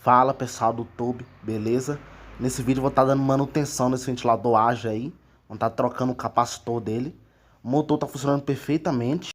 Fala pessoal do YouTube, beleza? Nesse vídeo eu vou estar dando manutenção nesse ventilador arge aí. Vou estar trocando o capacitor dele. O motor está funcionando perfeitamente.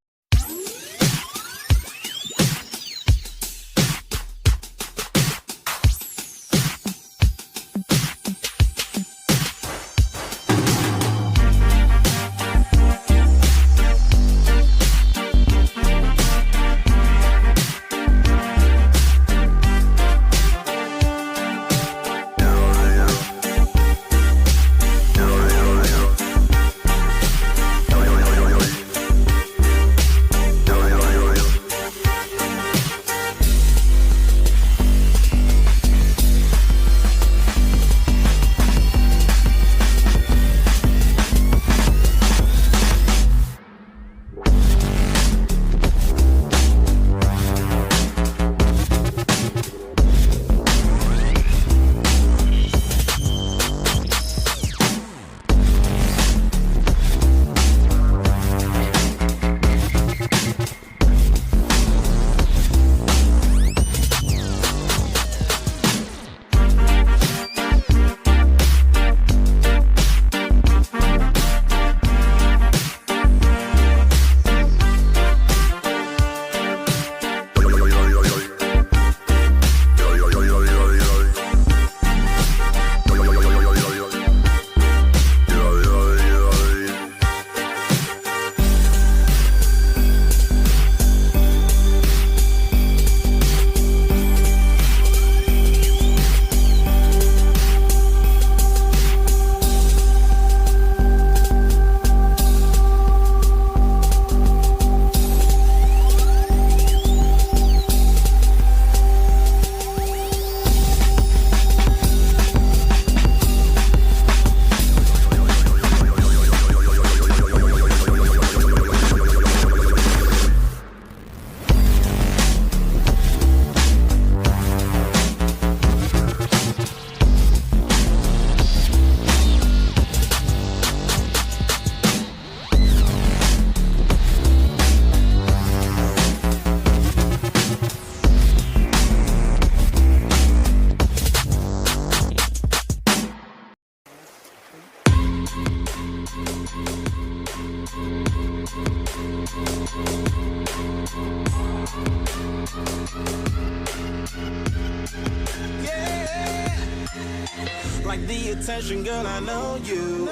Like the attention, girl, I know you.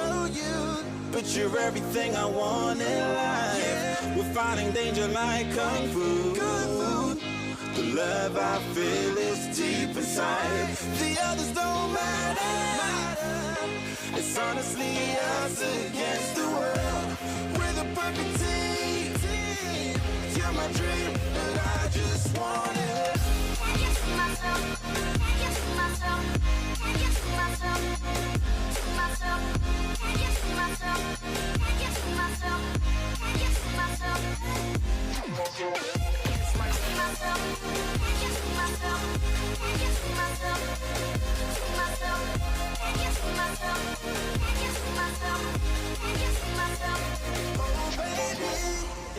But you're everything I want in life. We're fighting danger like kung fu. The love I feel is deep inside. The others don't matter. It's honestly us against the world. We're the perfect team. You're my dream, but I just want it. I just see myself. I just see myself. I just see myself. See myself. I just see myself. I just see myself. I just see myself. See myself. I just see myself. I just see myself. See myself. I just see myself. I just see myself. I just see myself. Oh baby,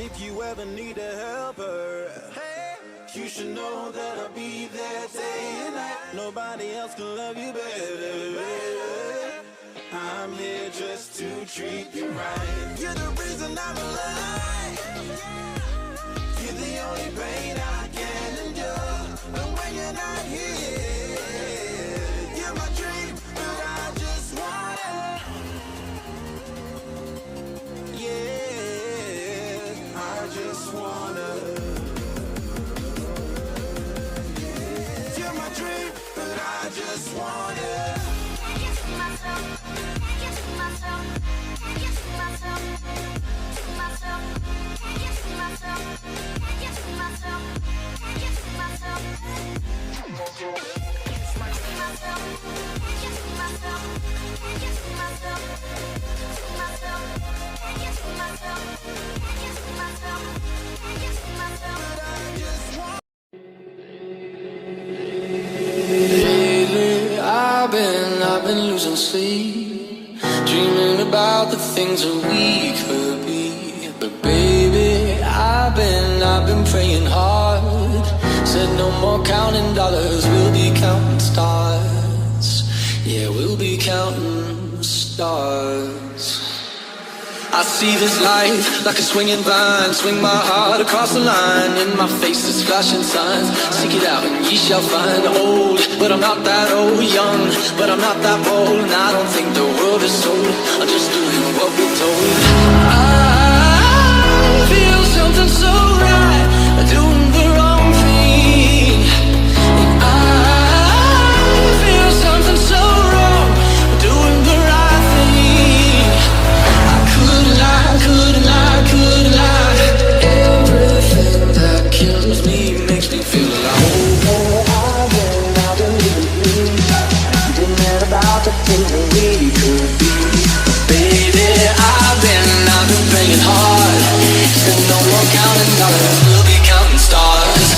if you ever need a helper, you should know that I'll be there day and night. Nobody else can love you better. I'm here just to treat you right. You're the reason I'm alive. You're the only pain I can endure. And when you're not here, you're my dream, but I just want it. Yeah, I just wanna. You're my dream, but I just want it. I just see myself. I just see myself. I just see myself. See myself. I just see myself. I just see myself. I just see myself. See myself. I just see myself. I just see myself. See myself. I just see myself. I just see myself. I just see myself. But I just want. Lately, I've been losing sleep, dreaming about the things that we could be. But baby, I've been praying hard. Said no more counting dollars, we'll be counting Yeah, we'll be counting stars. I see this life like a swinging vine. Swing my heart across the line. In my face is flashing signs. Seek it out and ye shall find. Old, but I'm not that old. Young, but I'm not that bold. And I don't think the world is sold. I'm just doing what we're told. I feel something so right, doing the wrong thing. And I feel something so wrong, doing the right thing. I couldn't lie. Everything that kills me makes me feel alive. I've been thinking about the things that we could be. Baby, I've been praying hard. Said no more counting dollars, we'll be counting stars.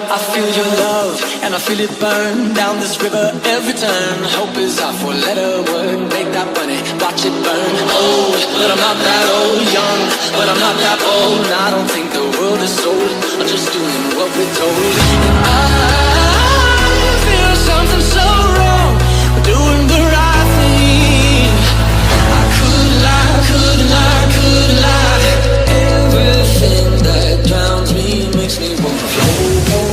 I feel your love, and I feel it burn down this river every turn. Hope is our four-letter word. Make that money, watch it burn. Old, but I'm not that old. Young, but I'm not that old. And I don't think the world is sold. I'm just doing what we're told. And I feel something so wrong. We're doing the right thing. I couldn't lie. Everything that drowns me makes me want to flow.